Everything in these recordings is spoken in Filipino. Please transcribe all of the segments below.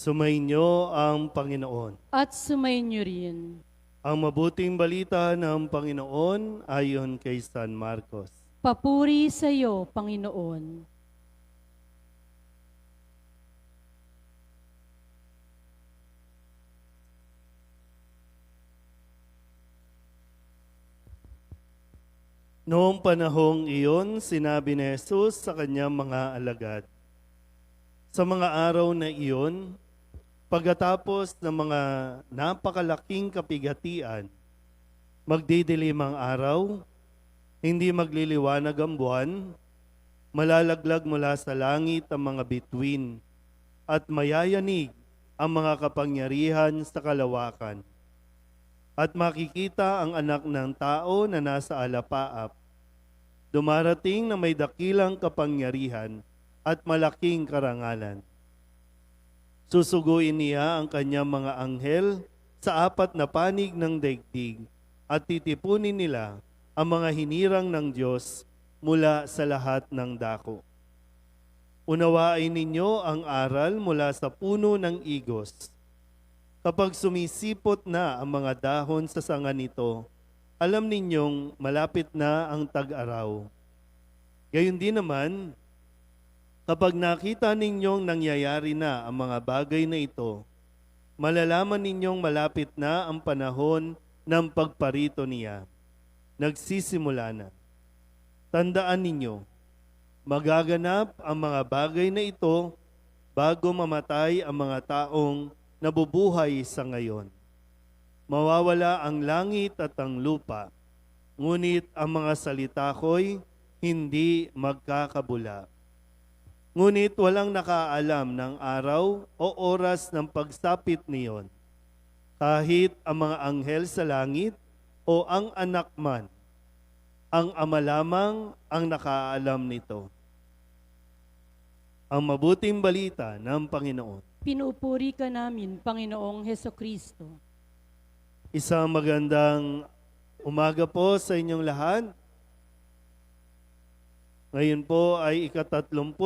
Sumainyo ang Panginoon. At sumainyo rin. Ang mabuting balita ng Panginoon ayon kay San Marcos. Papuri sa iyo, Panginoon. Noong panahong iyon, sinabi ni Jesus sa kanyang mga alagad, sa mga araw na iyon, pagkatapos ng mga napakalaking kapigatian, magdidilim ang araw, hindi magliliwanag ang buwan, malalaglag mula sa langit ang mga bituin, at mayayanig ang mga kapangyarihan sa kalawakan. At makikita ang anak ng tao na nasa alapaap, dumarating na may dakilang kapangyarihan at malaking karangalan. Susuguin niya ang kanyang mga anghel sa apat na panig ng daigdig at titipunin nila ang mga hinirang ng Diyos mula sa lahat ng dako. Unawain ninyo ang aral mula sa puno ng igos. Kapag sumisipot na ang mga dahon sa sanga nito, alam ninyong malapit na ang tag-araw. Gayon din naman, kapag nakita ninyong nangyayari na ang mga bagay na ito, malalaman ninyong malapit na ang panahon ng pagparito niya. Nagsisimula na. Tandaan ninyo, magaganap ang mga bagay na ito bago mamatay ang mga taong nabubuhay sa ngayon. Mawawala ang langit at ang lupa, ngunit ang mga salita ko'y hindi magkakabula. Ngunit walang nakaalam ng araw o oras ng pagsapit niyon, kahit ang mga anghel sa langit o ang anak man, ang Ama lamang ang nakaalam nito. Ang mabuting balita ng Panginoon. Pinupuri ka namin, Panginoong Hesukristo. Isang magandang umaga po sa inyong lahat. Ngayon po ay tatlong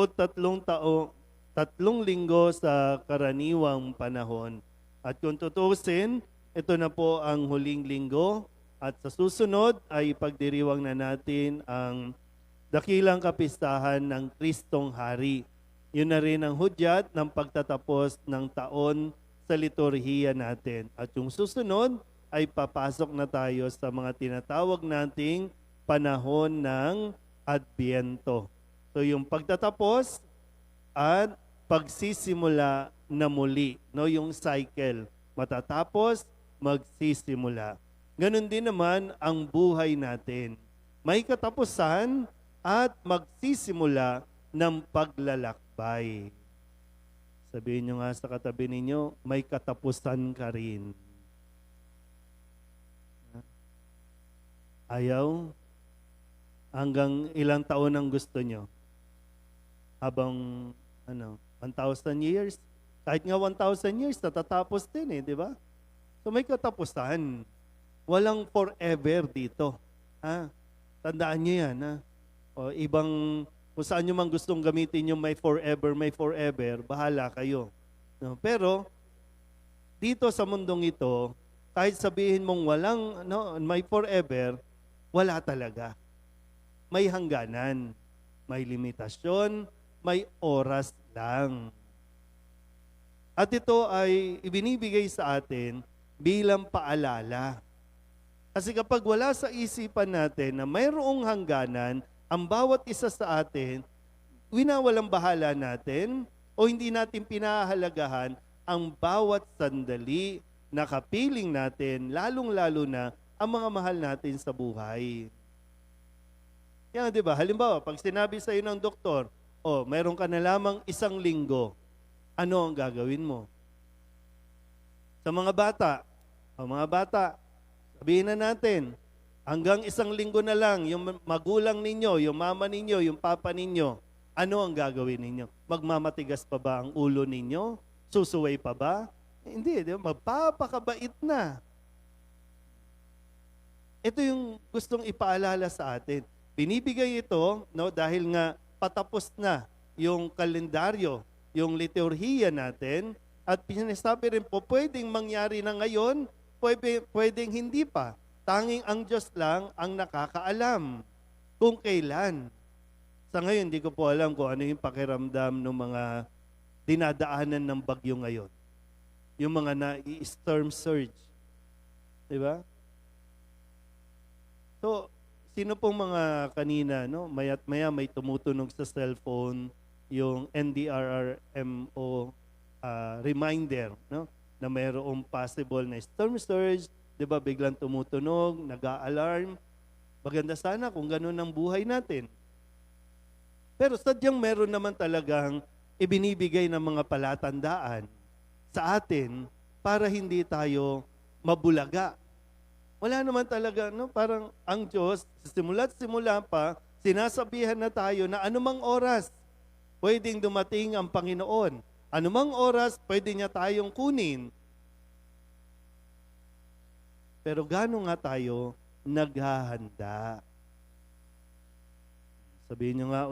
linggo sa karaniwang panahon. At kung tutusin, ito na po ang huling linggo at sa susunod ay pagdiriwang na natin ang dakilang kapistahan ng Kristong Hari. Yun na rin ang hudyat ng pagtatapos ng taon sa liturhiya natin. At yung susunod ay papasok na tayo sa mga tinatawag nating panahon ng Adbyento. So yung pagtatapos at pagsisimula na muli, no, yung cycle. Matatapos, magsisimula. Ganon din naman ang buhay natin. May katapusan at magsisimula ng paglalakbay. Sabihin nyo nga sa katabi ninyo, may katapusan ka rin. Ayaw? Hanggang ilang taon ang gusto nyo? Habang 1,000 years? Kahit nga 1,000 years, natatapos din di ba? So may katapusan. Walang forever dito. Tandaan nyo yan. O ibang, kung saan nyo man gustong gamitin yung may forever, bahala kayo. No? Pero, dito sa mundong ito, kahit sabihin mong walang may forever, wala talaga. May hangganan, may limitasyon, may oras lang. At ito ay ibinibigay sa atin bilang paalala. Kasi kapag wala sa isipan natin na mayroong hangganan, ang bawat isa sa atin, winawalang bahala natin o hindi natin pinahahalagahan ang bawat sandali na kapiling natin, lalong-lalo na ang mga mahal natin sa buhay. Yan, di ba? Halimbawa, pag sinabi sa iyo ng doktor, mayroon ka na lamang 1 linggo, ano ang gagawin mo? Sa mga bata, sabihin na natin, hanggang 1 linggo na lang, yung magulang ninyo, yung mama ninyo, yung papa ninyo, ano ang gagawin ninyo? Magmamatigas pa ba ang ulo ninyo? Susuway pa ba? Hindi, di ba? Magpapakabait na. Ito yung gustong ipaalala sa atin. Binibigay ito dahil nga patapos na yung kalendaryo, yung liturhiya natin, At sinasabi rin po, pwedeng mangyari na ngayon, pwedeng hindi pa. Tanging ang Diyos lang ang nakakaalam kung kailan. Sa ngayon, hindi ko po alam kung ano yung pakiramdam ng mga dinadaanan ng bagyo ngayon. Yung mga storm surge. Di ba? So, sino pong mga kanina, no? Maya't maya may tumutunog sa cellphone yung NDRRMO reminder, no? Na mayroong possible na storm surge, 'di ba? Biglang tumutunog, nag-a-alarm. Maganda sana kung gano'n ang buhay natin. Pero sadyang meron naman talagang ibinibigay ng mga palatandaan sa atin para hindi tayo mabulaga. Wala naman talaga, no? Parang ang Diyos, simula't simula pa, sinasabihan na tayo na anumang oras pwedeng dumating ang Panginoon. Anumang oras pwede niya tayong kunin. Pero gaano nga tayo naghahanda? Sabihin niyo nga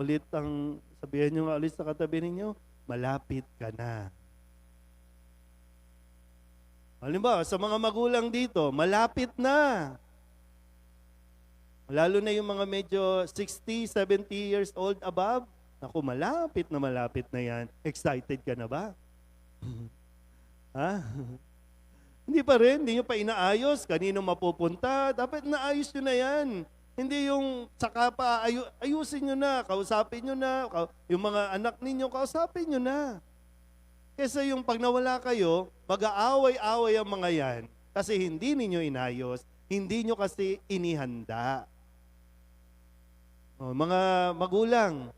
ulit sa katabi ninyo, malapit ka na. Halimbawa, sa mga magulang dito, malapit na. Lalo na yung mga medyo 60, 70 years old above. Naku, malapit na yan. Excited ka na ba? Ha? Hindi pa rin, hindi nyo pa inaayos. Kanino mapupunta? Dapat naayos nyo na yan. Hindi yung saka pa, ayusin nyo na, kausapin nyo na, yung mga anak ninyo, kausapin nyo na. Kesa yung pag nawala kayo, mag-aaway-away ang mga yan kasi hindi ninyo inayos, hindi nyo kasi inihanda. Mga magulang,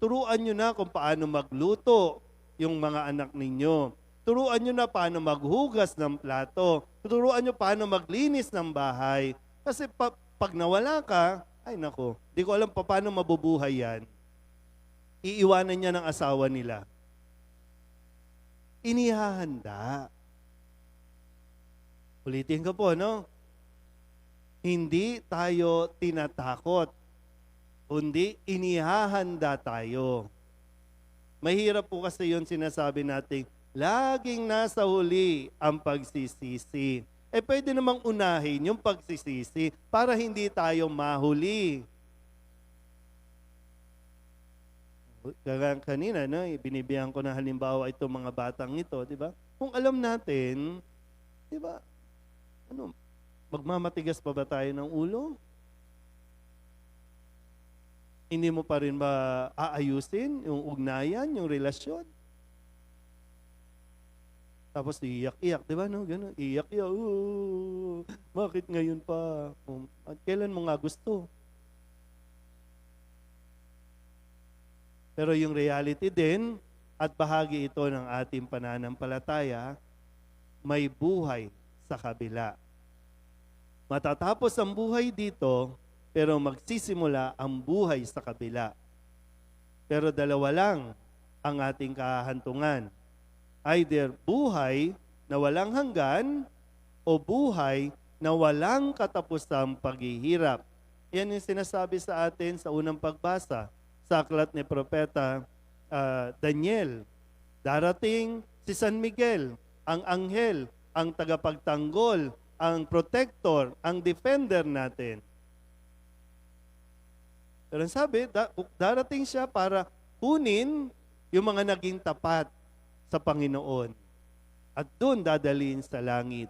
turuan nyo na kung paano magluto yung mga anak ninyo. Turuan nyo na paano maghugas ng plato. Turuan nyo paano maglinis ng bahay. Kasi pag nawala ka, ay nako, di ko alam paano mabubuhay yan. Iiwanan niya ng asawa nila. Inihahanda. Ulitin ko po, no? Hindi tayo tinatakot. Kundi inihahanda tayo. Mahirap po kasi yun sinasabi natin, laging nasa huli ang pagsisisi. Pwede namang unahin yung pagsisisi para hindi tayo mahuli. Kanina, no, binibiyan ko na halimbawa itong mga batang ito, di ba? Kung alam natin, di ba, magmamatigas pa ba tayo ng ulo? Hindi mo pa rin ba aayusin yung ugnayan, yung relasyon? Tapos iiyak-iyak, di ba? No? Ganun, iiyak-iyak. Bakit ngayon pa? At kailan mo nga gusto? Pero yung reality din, at bahagi ito ng ating pananampalataya, may buhay sa kabila. Matatapos ang buhay dito, pero magsisimula ang buhay sa kabila. Pero dalawa lang ang ating kahantungan. Either buhay na walang hanggan o buhay na walang katapusang paghihirap. Yan yung sinasabi sa atin sa unang pagbasa sa aklat ni Propeta Daniel. Darating si San Miguel, ang anghel, ang tagapagtanggol, ang protector, ang defender natin. Pero sabi, darating siya para kunin yung mga naging tapat sa Panginoon. At doon dadalhin sa langit.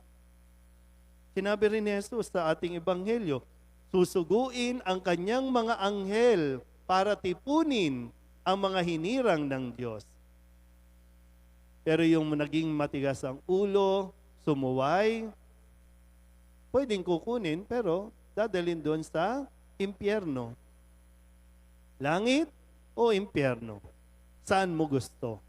Sinabi rin ni Jesus sa ating ebanghelyo, susuguin ang kanyang mga anghel para tipunin ang mga hinirang ng Diyos. Pero yung naging matigas ang ulo, sumuway, pwedeng kukunin pero dadalhin doon sa impyerno. Langit o impyerno? Saan mo gusto?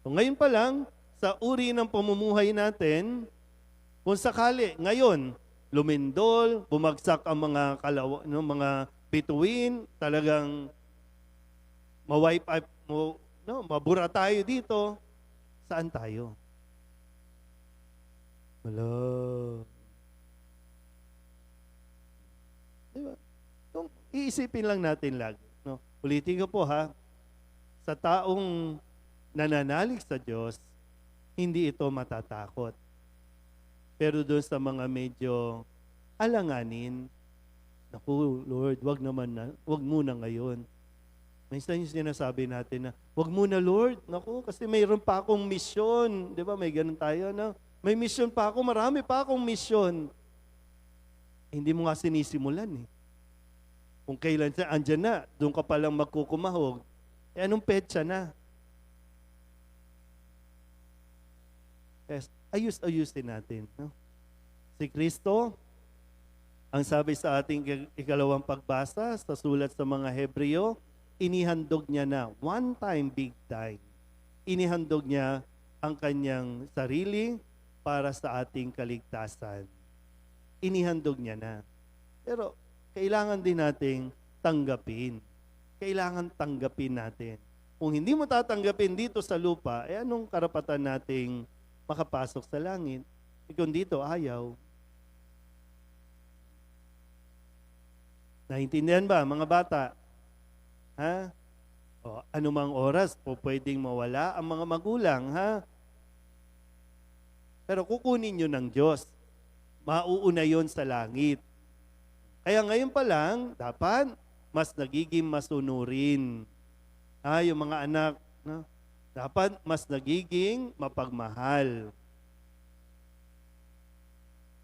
So ngayon pa lang, sa uri ng pamumuhay natin, kung sakali, ngayon, lumindol, bumagsak ang mga mga bituin, talagang mabura tayo dito, saan tayo? Wala. Diba? Iisipin lang natin lagi. No? Ulitin ko po ha, sa taong nananalig sa Diyos, hindi ito matatakot. Pero doon sa mga medyo alanganin, naku, Lord, wag muna ngayon. Minsan yung sinasabi natin na, wag muna Lord, naku, kasi mayroon pa akong misyon. Di ba, may ganun tayo, no? May misyon pa ako, marami pa akong misyon. Hindi mo nga sinisimulan eh. Kung kailan siya, andyan na, doon ka palang magkukumahog. Eh, anong petsa na? Yes, ayusin natin. No? Si Kristo, ang sabi sa ating ikalawang pagbasa sa sulat sa mga Hebreo, inihandog niya na, one time, big time. Inihandog niya ang kanyang sarili para sa ating kaligtasan. Inihandog niya na. Pero kailangan din nating tanggapin. Kailangan tanggapin natin. Kung hindi mo tatanggapin dito sa lupa, eh anong karapatan nating makapasok sa langit? Kung dito, ayaw. Naintindihan ba, mga bata? Ha? O, anumang oras po pwedeng mawala ang mga magulang, ha? Pero kukunin nyo ng Diyos. Mauuna yon sa langit. Kaya ngayon pa lang, dapat mas nagiging masunurin. Yung mga anak, no? Dapat mas nagiging mapagmahal.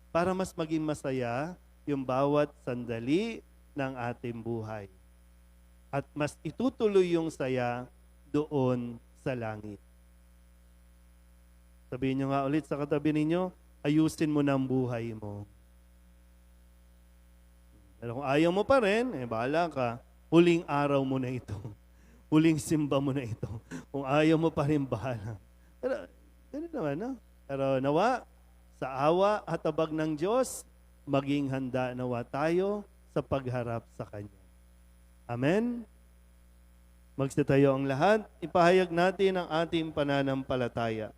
Para mas maging masaya yung bawat sandali ng ating buhay. At mas itutuloy yung saya doon sa langit. Sabihin nyo nga ulit sa katabi ninyo, ayusin mo na ang buhay mo. Pero kung ayaw mo pa rin, eh bahala ka, huling araw mo na ito. Huling simba mo na ito. Kung ayaw mo pa rin, bahala. Pero, ganun naman, no? Pero nawa, sa awa at abag ng Diyos, maging handa nawa tayo sa pagharap sa Kanya. Amen? Magsitayo ang lahat. Ipahayag natin ang ating pananampalataya.